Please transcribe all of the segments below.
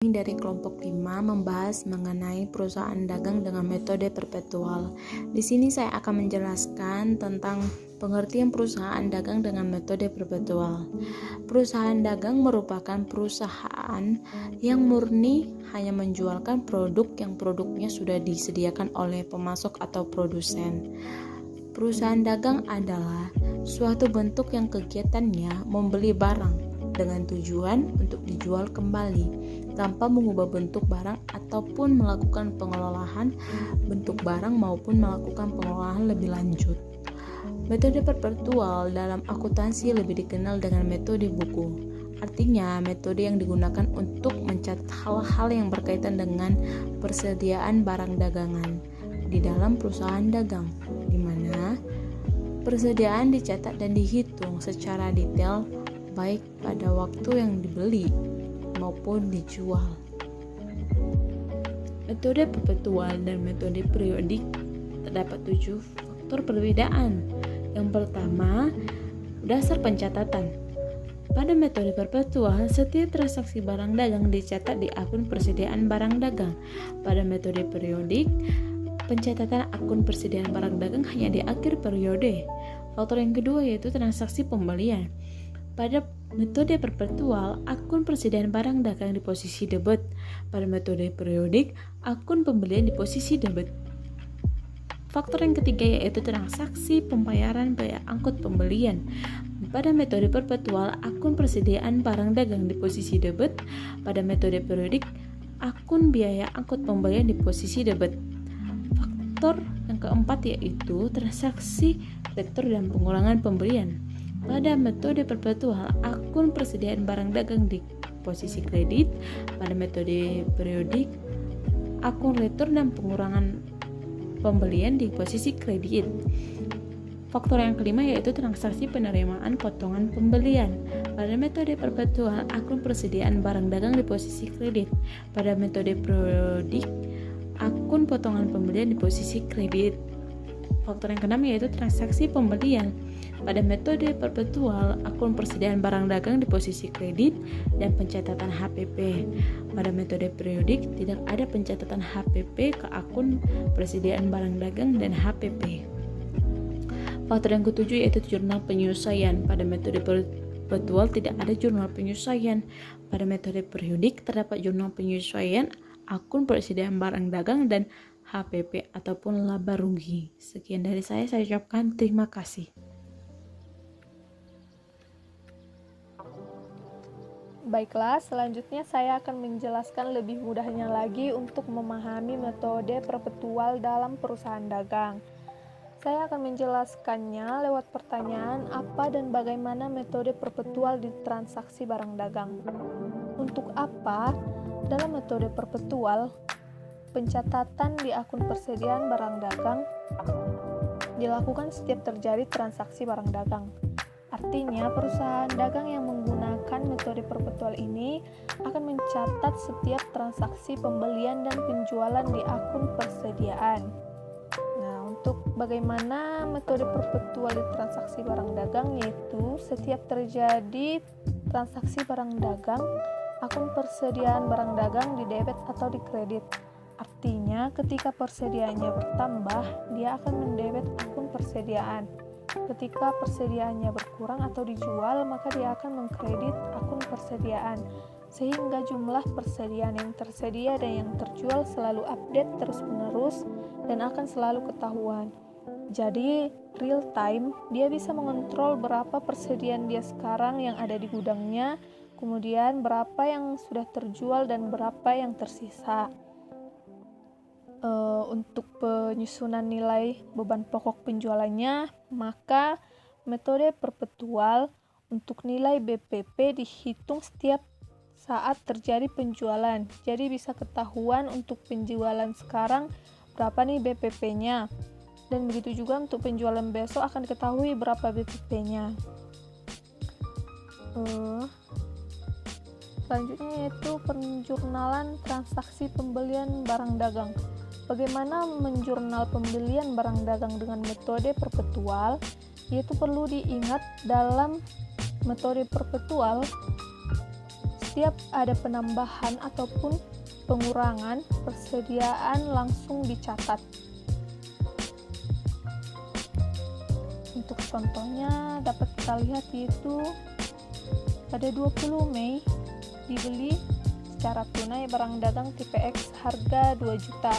Dari kelompok 5 membahas mengenai perusahaan dagang dengan metode perpetual. Di sini saya akan menjelaskan tentang pengertian perusahaan dagang dengan metode perpetual. Perusahaan dagang merupakan perusahaan yang murni hanya menjualkan produk yang produknya sudah disediakan oleh pemasok atau produsen. Perusahaan dagang adalah suatu bentuk yang kegiatannya membeli barang dengan tujuan untuk dijual kembali tanpa mengubah bentuk barang ataupun melakukan pengelolaan bentuk barang maupun melakukan pengelolaan lebih lanjut. Metode perpetual dalam akuntansi lebih dikenal dengan metode buku. Artinya, metode yang digunakan untuk mencatat hal-hal yang berkaitan dengan persediaan barang dagangan di dalam perusahaan dagang, di mana persediaan dicatat dan dihitung secara detail baik pada waktu yang dibeli maupun dijual. Metode perpetual dan metode periodik terdapat 7 faktor perbedaan. Yang pertama, dasar pencatatan. Pada metode perpetual, setiap transaksi barang dagang dicatat di akun persediaan barang dagang. Pada metode periodik, pencatatan akun persediaan barang dagang hanya di akhir periode. Faktor yang kedua yaitu transaksi pembelian. Pada metode perpetual, akun persediaan barang dagang di posisi debit. Pada metode periodik, akun pembelian di posisi debit. Faktor yang ketiga yaitu transaksi pembayaran biaya angkut pembelian. Pada metode perpetual, akun persediaan barang dagang di posisi debit. Pada metode periodik, akun biaya angkut pembelian di posisi debit. Faktor yang keempat yaitu transaksi retur dan pengurangan pembelian. Pada metode perpetual, akun persediaan barang dagang di posisi kredit. Pada metode periodik, akun retur dan pengurangan pembelian di posisi kredit. Faktor yang kelima yaitu transaksi penerimaan potongan pembelian. Pada metode perpetual, akun persediaan barang dagang di posisi kredit. Pada metode periodik, akun potongan pembelian di posisi kredit. Faktor yang keenam yaitu transaksi pembelian. Pada metode perpetual, akun persediaan barang dagang di posisi kredit dan pencatatan HPP. Pada metode periodik, tidak ada pencatatan HPP ke akun persediaan barang dagang dan HPP. Faktor yang ketujuh yaitu jurnal penyesuaian. Pada metode perpetual tidak ada jurnal penyesuaian. Pada metode periodik terdapat jurnal penyesuaian akun persediaan barang dagang dan HPP ataupun laba rugi. Sekian dari saya ucapkan terima kasih. Baiklah, selanjutnya saya akan menjelaskan lebih mudahnya lagi untuk memahami metode perpetual dalam perusahaan dagang. Saya akan menjelaskannya lewat pertanyaan apa dan bagaimana metode perpetual di transaksi barang dagang. Untuk apa? Dalam metode perpetual, pencatatan di akun persediaan barang dagang dilakukan setiap terjadi transaksi barang dagang. Artinya, perusahaan dagang yang menggunakan metode perpetual ini akan mencatat setiap transaksi pembelian dan penjualan di akun persediaan. Nah, untuk bagaimana metode perpetual di transaksi barang dagang, yaitu setiap terjadi transaksi barang dagang, akun persediaan barang dagang di debit atau di kredit. Artinya, ketika persediaannya bertambah, dia akan mendebit akun persediaan. Ketika persediaannya berkurang atau dijual, maka dia akan mengkredit akun persediaan, sehingga jumlah persediaan yang tersedia dan yang terjual selalu update terus-menerus dan akan selalu ketahuan. Jadi, real time, dia bisa mengontrol berapa persediaan dia sekarang yang ada di gudangnya, kemudian berapa yang sudah terjual dan berapa yang tersisa. Untuk penyusunan nilai beban pokok penjualannya, maka metode perpetual untuk nilai BPP dihitung setiap saat terjadi penjualan. Jadi bisa ketahuan untuk penjualan sekarang berapa nih BPP-nya. Dan begitu juga untuk penjualan besok akan diketahui berapa BPP-nya. Selanjutnya yaitu penjurnalan transaksi pembelian barang dagang. Bagaimana menjurnal pembelian barang dagang dengan metode perpetual? Yaitu perlu diingat dalam metode perpetual, setiap ada penambahan ataupun pengurangan, persediaan langsung dicatat. Untuk contohnya dapat kita lihat yaitu pada 20 Mei dibeli secara tunai barang dagang tipe X harga 2 juta.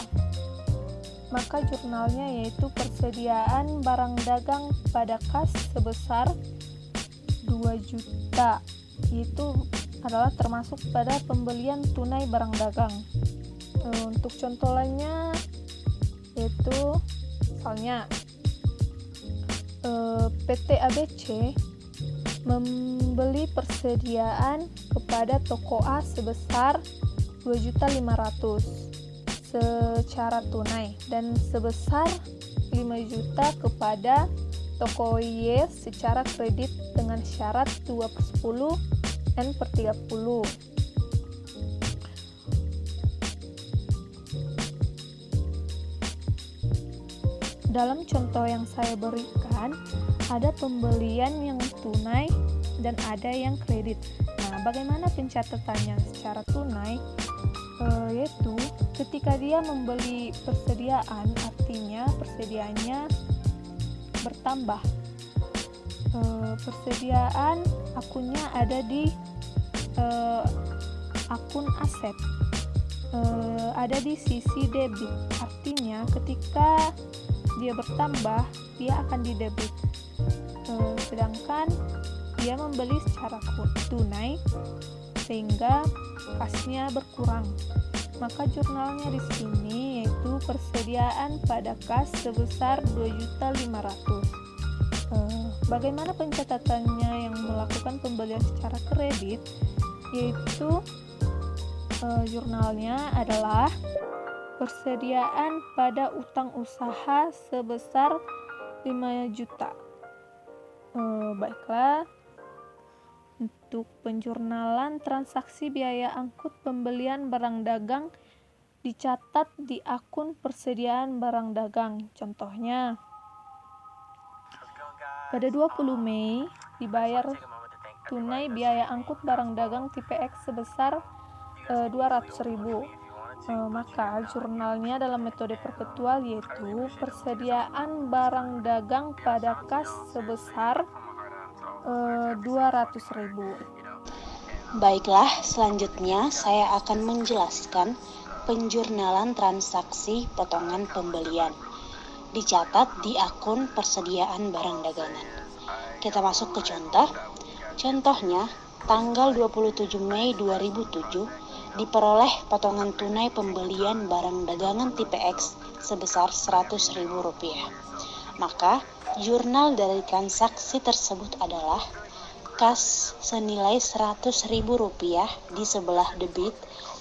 Maka jurnalnya yaitu persediaan barang dagang pada kas sebesar 2 juta. Itu adalah termasuk pada pembelian tunai barang dagang. Untuk contoh lainnya yaitu misalnya PT ABC membeli persediaan kepada toko A sebesar 2.500.000 secara tunai dan sebesar 5 juta kepada toko Y secara kredit dengan syarat 2/10 N/30. Dalam contoh yang saya berikan, ada pembelian yang tunai dan ada yang kredit. Nah, bagaimana pencatatannya secara tunai? Yaitu ketika dia membeli persediaan, artinya persediaannya bertambah. Persediaan akunnya ada di akun aset, ada di sisi debit, artinya ketika dia bertambah dia akan didebit. Sedangkan dia membeli secara tunai sehingga kasnya berkurang. Maka jurnalnya di sini yaitu persediaan pada kas sebesar 2.500.000. Bagaimana pencatatannya yang melakukan pembelian secara kredit? Yaitu jurnalnya adalah persediaan pada utang usaha sebesar 5 juta. Baiklah, untuk penjurnalan transaksi biaya angkut pembelian barang dagang dicatat di akun persediaan barang dagang. Contohnya, pada 20 Mei dibayar tunai biaya angkut barang dagang tipe X sebesar 200.000. Maka jurnalnya dalam metode perpetual yaitu persediaan barang dagang pada kas sebesar 200.000. Baiklah, selanjutnya saya akan menjelaskan penjurnalan transaksi potongan pembelian. Dicatat di akun persediaan barang dagangan. Kita masuk ke contoh. Contohnya, tanggal 27 Mei 2007 diperoleh potongan tunai pembelian barang dagangan tipe X sebesar Rp100.000. Maka, jurnal dari transaksi tersebut adalah kas senilai Rp100.000 di sebelah debit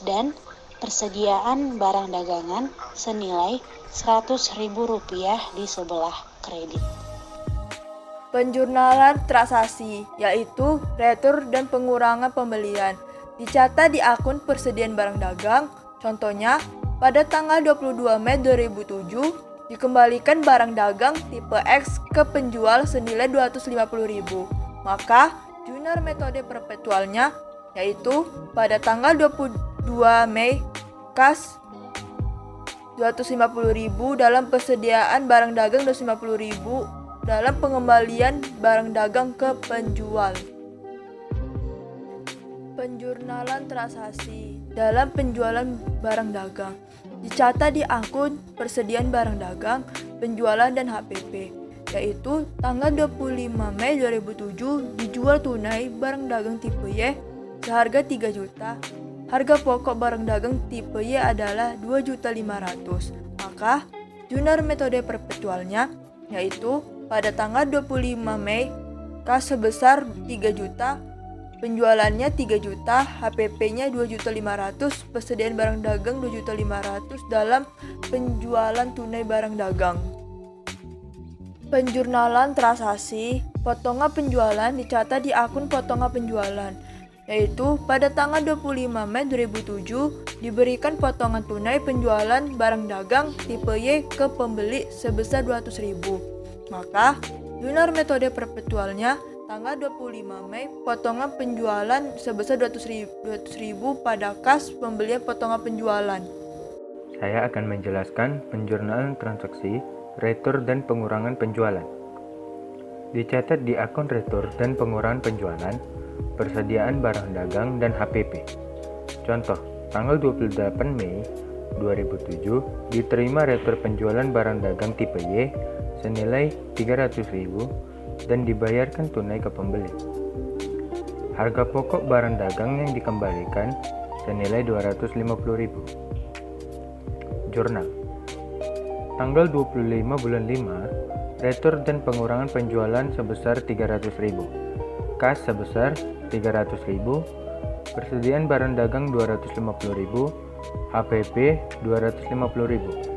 dan persediaan barang dagangan senilai Rp100.000 di sebelah kredit. Penjurnalan transaksi, yaitu retur dan pengurangan pembelian, dicatat di akun persediaan barang dagang. Contohnya, pada tanggal 22 Mei 2007, dikembalikan barang dagang tipe X ke penjual senilai Rp250.000. Maka, jurnal metode perpetualnya, yaitu pada tanggal 22 Mei, kas Rp250.000 dalam persediaan barang dagang Rp250.000 dalam pengembalian barang dagang ke penjual. Penjurnalan transaksi dalam penjualan barang dagang dicatat di akun persediaan barang dagang, penjualan dan HPP, yaitu tanggal 25 Mei 2007 dijual tunai barang dagang tipe Y seharga 3 juta. Harga pokok barang dagang tipe Y adalah 2.500.000. Maka, jurnal metode perpetualnya yaitu pada tanggal 25 Mei, kas sebesar 3 juta, penjualannya 3 juta, HPP-nya 2.500.000, persediaan barang dagang 2.500.000 dalam penjualan tunai barang dagang. Penjurnalan transaksi potongan penjualan dicatat di akun potongan penjualan, yaitu pada tanggal 25 Mei 2007 diberikan potongan tunai penjualan barang dagang tipe Y ke pembeli sebesar 200.000. Maka, jurnal metode perpetualnya Tanggal 25 Mei, potongan penjualan sebesar 200.000 pada kas pembelian potongan penjualan. Saya akan menjelaskan penjurnalan transaksi, retur, dan pengurangan penjualan. Dicatat di akun retur dan pengurangan penjualan, persediaan barang dagang, dan HPP. Contoh, tanggal 28 Mei 2007 diterima retur penjualan barang dagang tipe Y senilai 300.000 dan dibayarkan tunai ke pembeli. Harga pokok barang dagang yang dikembalikan senilai 250.000. Jurnal. Tanggal 25 bulan 5 retur dan pengurangan penjualan sebesar 300.000, kas sebesar 300.000, persediaan barang dagang 250.000, HPP 250.000.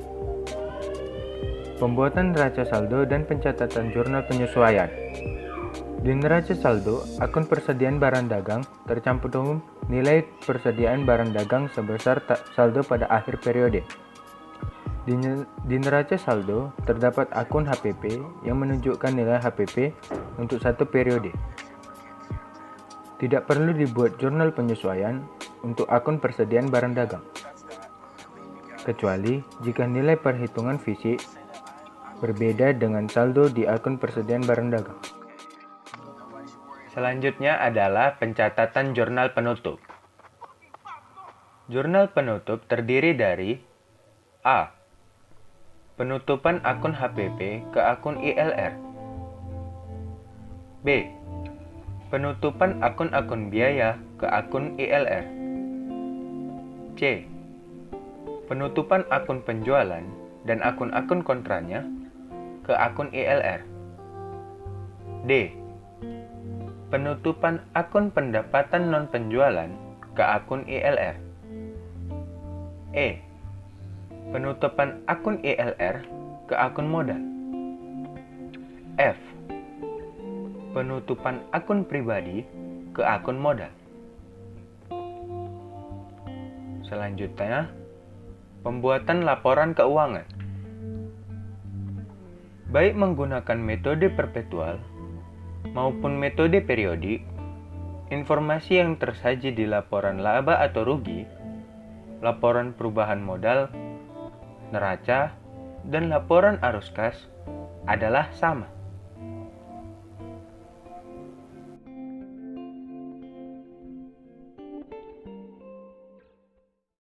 Pembuatan neraca saldo dan pencatatan jurnal penyesuaian. Di neraca saldo, akun persediaan barang dagang tercantum nilai persediaan barang dagang sebesar saldo pada akhir periode. Di neraca saldo terdapat akun HPP yang menunjukkan nilai HPP untuk satu periode. Tidak perlu dibuat jurnal penyesuaian untuk akun persediaan barang dagang, kecuali jika nilai perhitungan fisik berbeda dengan saldo di akun persediaan barang dagang. Selanjutnya adalah pencatatan jurnal penutup. Jurnal penutup terdiri dari A. Penutupan akun HPP ke akun ILR. B. Penutupan akun-akun biaya ke akun ILR. C. Penutupan akun penjualan dan akun-akun kontranya ke akun ILR. D. Penutupan akun pendapatan non-penjualan ke akun ILR. E. Penutupan akun ILR ke akun modal. F. Penutupan akun pribadi ke akun modal. Selanjutnya, pembuatan laporan keuangan. Baik menggunakan metode perpetual maupun metode periodik, informasi yang tersaji di laporan laba atau rugi, laporan perubahan modal, neraca, dan laporan arus kas adalah sama.